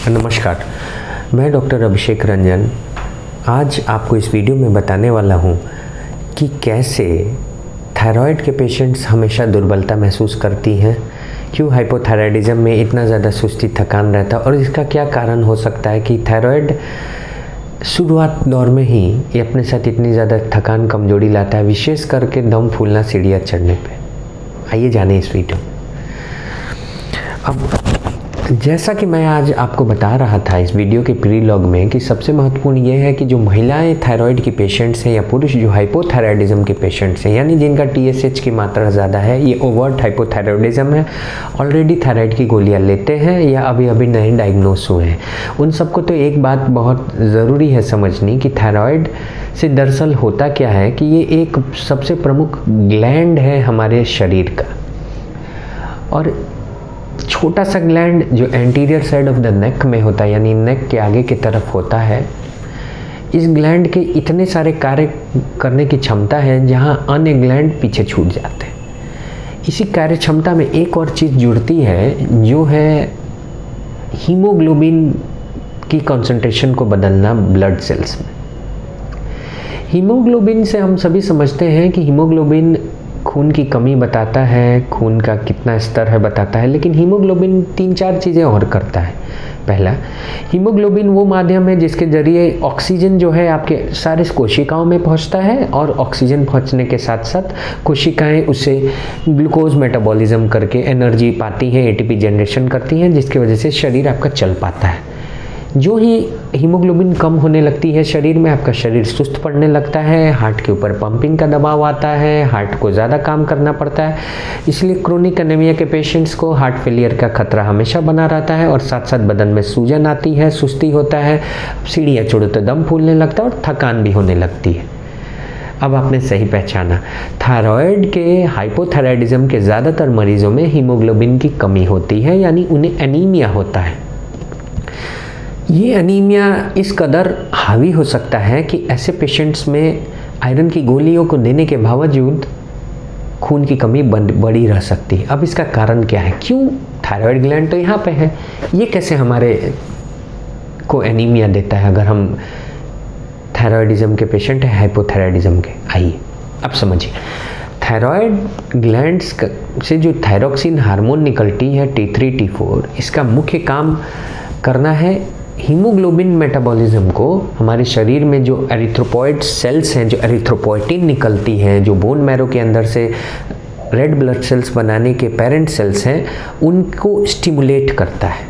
नमस्कार, मैं डॉक्टर अभिषेक रंजन आज आपको इस वीडियो में बताने वाला हूँ कि कैसे थायराइड के पेशेंट्स हमेशा दुर्बलता महसूस करती हैं, क्यों हाइपोथायराइडिज्म में इतना ज़्यादा सुस्ती थकान रहता है और इसका क्या कारण हो सकता है कि थायराइड शुरुआत दौर में ही ये अपने साथ इतनी ज़्यादा थकान कमजोरी लाता है, विशेष करके दम फूलना सीढ़ियाँ चढ़ने पे। आइए जाने इस वीडियो। अब जैसा कि मैं आज आपको बता रहा था इस वीडियो के प्रीलॉग में कि सबसे महत्वपूर्ण ये है कि जो महिलाएं थायराइड की पेशेंट्स हैं या पुरुष जो हाइपोथायराइडिज्म के पेशेंट्स हैं, यानी जिनका TSH की मात्रा ज़्यादा है, ये ओवर्ट हाइपोथायराइडिज्म है, ऑलरेडी थायराइड की गोलियां लेते हैं या अभी अभी नए डायग्नोस हुए हैं, उन सबको तो एक बात बहुत ज़रूरी है समझनी कि थायराइड से दरअसल होता क्या है कि ये एक सबसे प्रमुख ग्लैंड है हमारे शरीर का, और छोटा सा ग्लैंड जो anterior side of the neck में होता है, यानी नेक के आगे की तरफ होता है। इस ग्लैंड के इतने सारे कार्य करने की क्षमता है जहां अन्य ग्लैंड पीछे छूट जाते हैं। इसी कार्य क्षमता में एक और चीज़ जुड़ती है जो है हीमोग्लोबिन की कंसंट्रेशन को बदलना ब्लड सेल्स में। हीमोग्लोबिन से हम सभी समझते हैं कि हीमोग्लोबिन खून की कमी बताता है, खून का कितना स्तर है बताता है, लेकिन हीमोग्लोबिन 3-4 चीज़ें और करता है। पहला, हीमोग्लोबिन वो माध्यम है जिसके ज़रिए ऑक्सीजन जो है आपके सारे कोशिकाओं में पहुंचता है, और ऑक्सीजन पहुंचने के साथ साथ कोशिकाएं उसे ग्लूकोज मेटाबॉलिज्म करके एनर्जी पाती हैं, ATP जनरेशन करती हैं, जिसकी वजह से शरीर आपका चल पाता है। जो ही हीमोग्लोबिन कम होने लगती है शरीर में, आपका शरीर सुस्त पड़ने लगता है, हार्ट के ऊपर पंपिंग का दबाव आता है, हार्ट को ज़्यादा काम करना पड़ता है। इसलिए क्रोनिक एनीमिया के पेशेंट्स को हार्ट फेलियर का खतरा हमेशा बना रहता है, और साथ साथ बदन में सूजन आती है, सुस्ती होता है, सीढ़ियाँ चढ़ो तो दम फूलने लगता है और थकान भी होने लगती है। अब आपने सही पहचाना, थायराइड के हाइपोथायराइडिज्म के ज़्यादातर मरीजों में हीमोग्लोबिन की कमी होती है, यानी उन्हें एनीमिया होता है। ये एनीमिया इस कदर हावी हो सकता है कि ऐसे पेशेंट्स में आयरन की गोलियों को देने के बावजूद खून की कमी बढ़ी रह सकती है। अब इसका कारण क्या है? क्यों? थायराइड ग्लैंड तो यहाँ पे है, ये कैसे हमारे को एनीमिया देता है अगर हम थायराइडिज्म के पेशेंट हैं, हाइपोथायराइडिज्म के? आइए अब समझिए। थायराइड ग्लैंड्स से जो थायरोक्सिन हार्मोन निकलती है T3 T4, इसका मुख्य काम करना है हीमोग्लोबिन मेटाबॉलिज्म को हमारे शरीर में जो एरिथ्रोपॉइड सेल्स हैं, जो एरिथ्रोपोइटिन निकलती हैं, जो बोन मैरो के अंदर से रेड ब्लड सेल्स बनाने के पेरेंट सेल्स हैं, उनको स्टिमुलेट करता है।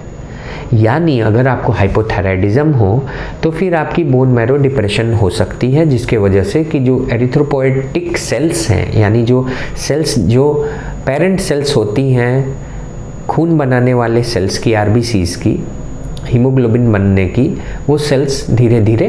यानी अगर आपको हाइपोथायराइडिज्म हो तो फिर आपकी बोन मैरो डिप्रेशन हो सकती है, जिसके वजह से कि जो एरिथ्रोपोइटिक सेल्स हैं, यानी जो सेल्स जो पेरेंट सेल्स होती हैं खून बनाने वाले सेल्स की, RBCs की, हीमोग्लोबिन बनने की, वो सेल्स धीरे धीरे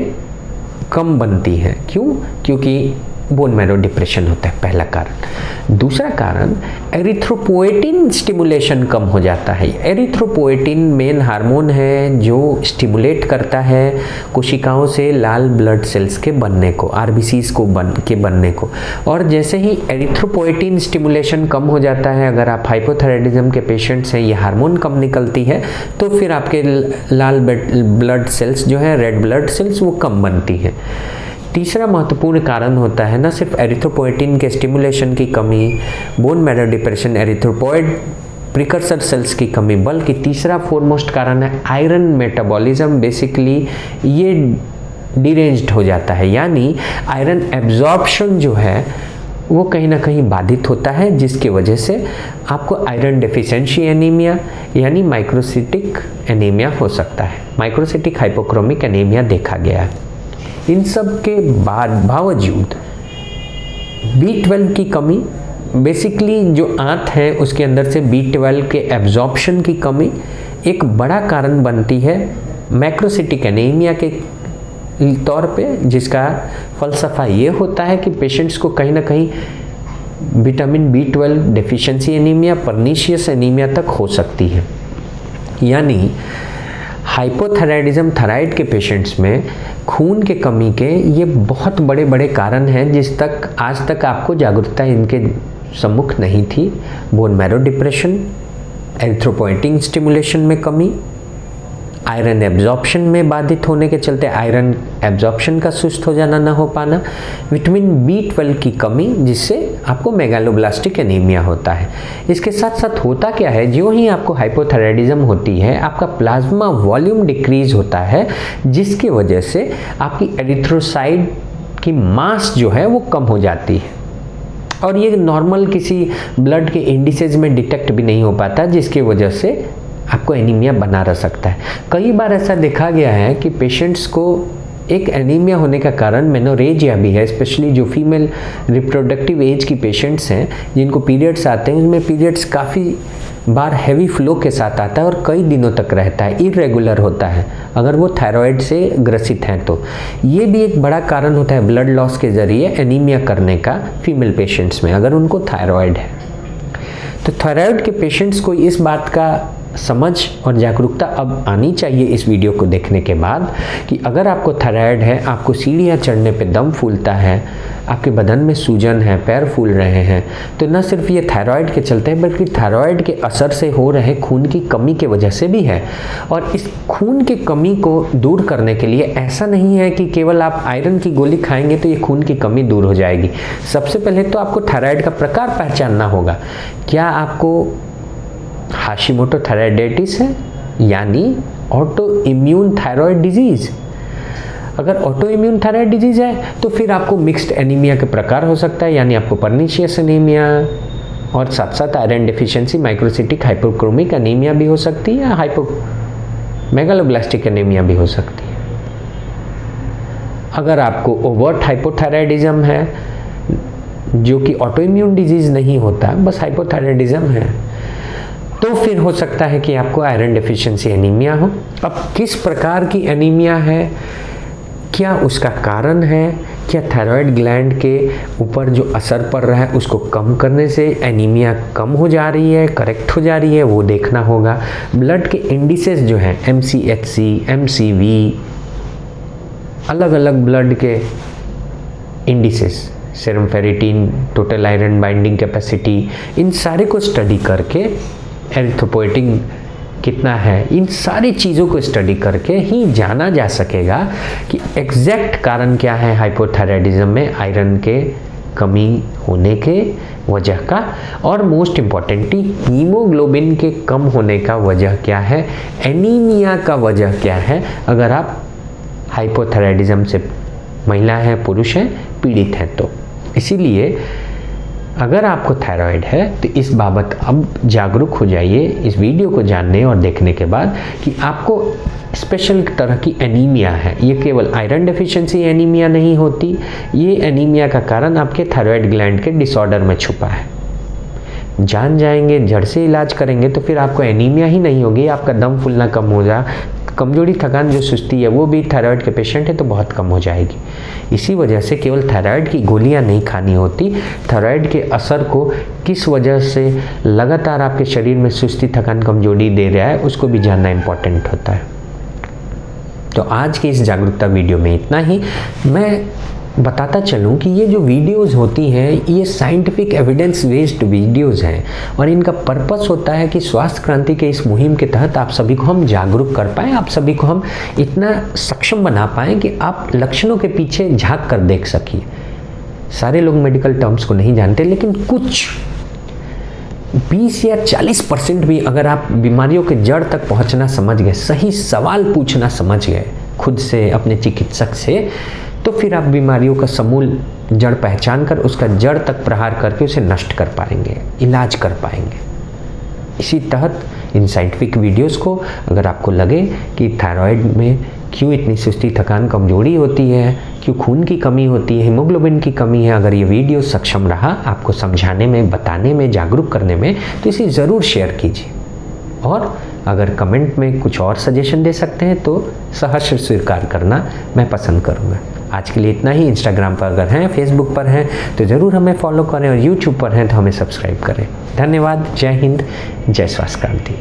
कम बनती हैं। क्यों? क्योंकि बोन मैरो डिप्रेशन होता है, पहला कारण। दूसरा कारण, एरिथ्रोपोइटिन स्टिमुलेशन कम हो जाता है। एरिथ्रोपोइटिन मेन हार्मोन है जो स्टिमुलेट करता है कोशिकाओं से लाल ब्लड सेल्स के बनने को, RBCs को बनने को। और जैसे ही एरिथ्रोपोइटिन स्टिमुलेशन कम हो जाता है, अगर आप हाइपोथायराइडिज्म के पेशेंट्स हैं, ये हार्मोन कम निकलती है, तो फिर आपके लाल ब्लड सेल्स जो है, रेड ब्लड सेल्स, वो कम बनती हैं। तीसरा महत्वपूर्ण कारण होता है न सिर्फ एरिथ्रोपोइटिन के स्टिमुलेशन की कमी, bone marrow depression, erythropoid precursor cells की कमी, बल्कि तीसरा फोरमोस्ट कारण है आयरन मेटाबॉलिज्म। बेसिकली ये डिरेंज्ड हो जाता है, यानी आयरन एब्जॉर्प्शन जो है वो कहीं ना कहीं बाधित होता है, जिसकी वजह से आपको आयरन डेफिशिएंसी एनीमिया यानी माइक्रोसिटिक एनीमिया हो सकता है। माइक्रोसिटिक हाइपोक्रोमिक एनीमिया देखा गया है। इन सब के बावजूद B12 की कमी, बेसिकली जो आंत है उसके अंदर से B12 के एब्जॉर्प्शन की कमी एक बड़ा कारण बनती है मैक्रोसिटिक एनीमिया के तौर पे, जिसका फलसफा ये होता है कि पेशेंट्स को कहीं ना कहीं vitamin B12 deficiency anaemia, pernicious anaemia तक हो सकती है। यानी हाइपोथायराइडिज्म थायराइड के पेशेंट्स में खून के कमी के ये बहुत बड़े बड़े कारण हैं, जिस तक आज तक आपको जागरूकता इनके सम्मुख नहीं थी। Bone marrow depression, erythropoietin stimulation में कमी, आयरन एब्जॉर्प्शन में बाधित होने के चलते आयरन एब्जॉर्प्शन का सुस्त हो जाना, ना हो पाना, विटामिन B12 की कमी जिससे आपको मेगालोब्लास्टिक एनीमिया होता है। इसके साथ साथ होता क्या है, जो ही आपको हाइपोथायराइडिज्म होती है आपका प्लाज्मा वॉल्यूम डिक्रीज होता है, जिसकी वजह से आपकी एरिथ्रोसाइट की मास जो है वो कम हो जाती है और ये नॉर्मल किसी ब्लड के इंडिसेज में डिटेक्ट भी नहीं हो पाता, जिसकी वजह से आपको एनीमिया बना रह सकता है। कई बार ऐसा देखा गया है कि पेशेंट्स को एक एनीमिया होने का कारण मेनोरेजिया भी है, स्पेशली जो फीमेल रिप्रोडक्टिव एज की पेशेंट्स हैं जिनको पीरियड्स आते हैं, उनमें पीरियड्स काफ़ी बार हैवी फ्लो के साथ आता है और कई दिनों तक रहता है, इरेगुलर होता है अगर वो थायराइड से ग्रसित हैं तो। ये भी एक बड़ा कारण होता है ब्लड लॉस के ज़रिए एनीमिया करने का फीमेल पेशेंट्स में, अगर उनको थायराइड है। तो थायराइड के पेशेंट्स को इस बात का समझ और जागरूकता अब आनी चाहिए इस वीडियो को देखने के बाद कि अगर आपको थायराइड है, आपको सीढ़ियाँ चढ़ने पे दम फूलता है, आपके बदन में सूजन है, पैर फूल रहे हैं, तो न सिर्फ ये थायराइड के चलते हैं बल्कि थायराइड के असर से हो रहे खून की कमी के वजह से भी है। और इस खून की कमी को दूर करने के लिए ऐसा नहीं है कि केवल आप आयरन की गोली खाएंगे तो ये खून की कमी दूर हो जाएगी। सबसे पहले तो आपको थायराइड का प्रकार पहचानना होगा। क्या आपको हाशिमोटो थायराइडाइटिस है, यानी ऑटो इम्यून थायराइड डिजीज़? अगर ऑटो इम्यून थायराइड डिजीज़ है तो फिर आपको मिक्स्ड एनीमिया के प्रकार हो सकता है, यानी आपको पर्नीशियस एनीमिया और साथ साथ iron deficiency microcytic hypochromic anaemia भी हो सकती है, मेगालोब्लास्टिक एनीमिया भी हो सकती है। अगर आपको ओवर्ट हाइपोथायराइडिज्म है जो कि ऑटो इम्यून डिजीज़ नहीं होता, बस हाइपोथायराइडिज्म है, तो फिर हो सकता है कि आपको आयरन डेफिशिएंसी एनीमिया हो। अब किस प्रकार की एनीमिया है, क्या उसका कारण है, क्या थायराइड ग्लैंड के ऊपर जो असर पड़ रहा है उसको कम करने से एनीमिया कम हो जा रही है, करेक्ट हो जा रही है, वो देखना होगा। ब्लड के इंडिसेस जो हैं MCHC, MCV, अलग अलग ब्लड के indices, serum ferritin, total iron binding capacity, इन सारे को स्टडी करके एरिथ्रोपोएटिन कितना है, इन सारी चीज़ों को स्टडी करके ही जाना जा सकेगा कि एग्जैक्ट कारण क्या है हाइपोथायराइडिज्म में आयरन के कमी होने के वजह का, और मोस्ट इम्पॉर्टेंटली हीमोग्लोबिन के कम होने का वजह क्या है, एनीमिया का वजह क्या है अगर आप हाइपोथायराइडिज्म से महिला हैं, पुरुष हैं, पीड़ित हैं तो। इसीलिए अगर आपको थायराइड है तो इस बाबत अब जागरूक हो जाइए इस वीडियो को जानने और देखने के बाद कि आपको स्पेशल तरह की एनीमिया है। ये केवल आयरन डेफिशिएंसी एनीमिया नहीं होती, ये एनीमिया का कारण आपके थायराइड ग्लैंड के डिसऑर्डर में छुपा है। जान जाएंगे, जड़ से इलाज करेंगे तो फिर आपको एनीमिया ही नहीं होगी, आपका दम फूलना कम हो जा, कमजोरी, थकान, जो सुस्ती है वो भी थायराइड के पेशेंट है तो बहुत कम हो जाएगी। इसी वजह से केवल थायराइड की गोलियां नहीं खानी होती, थायराइड के असर को किस वजह से लगातार आपके शरीर में सुस्ती, थकान, कमजोरी दे रहा है उसको भी जानना इम्पोर्टेंट होता है। तो आज की इस जागरूकता वीडियो में इतना ही। मैं बताता चलूँ कि ये जो वीडियोस होती हैं ये साइंटिफिक एविडेंस बेस्ड वीडियोस हैं और इनका पर्पस होता है कि स्वास्थ्य क्रांति के इस मुहिम के तहत आप सभी को हम जागरूक कर पाएँ, आप सभी को हम इतना सक्षम बना पाएँ कि आप लक्षणों के पीछे झांक कर देख सकिए। सारे लोग मेडिकल टर्म्स को नहीं जानते, लेकिन कुछ 20 या 40% भी अगर आप बीमारियों के जड़ तक पहुंचना समझ गए, सही सवाल पूछना समझ गए खुद से, अपने चिकित्सक से, तो फिर आप बीमारियों का समूल जड़ पहचान कर उसका जड़ तक प्रहार करके उसे नष्ट कर पाएंगे, इलाज कर पाएंगे। इसी तहत इन साइंटिफिक वीडियोस को अगर आपको लगे कि थायराइड में क्यों इतनी सुस्ती, थकान, कमजोरी होती है, क्यों खून की कमी होती है, हीमोग्लोबिन की कमी है, अगर ये वीडियो सक्षम रहा आपको समझाने में, बताने में, जागरूक करने में, तो इसे ज़रूर शेयर कीजिए। और अगर कमेंट में कुछ और सजेशन दे सकते हैं तो सहर्ष स्वीकार करना मैं पसंद करूँगा। आज के लिए इतना ही। इंस्टाग्राम पर अगर हैं, फेसबुक पर हैं तो ज़रूर हमें फॉलो करें और यूट्यूब पर हैं तो हमें सब्सक्राइब करें। धन्यवाद। जय हिंद, जय स्वास्थ्य क्रांति।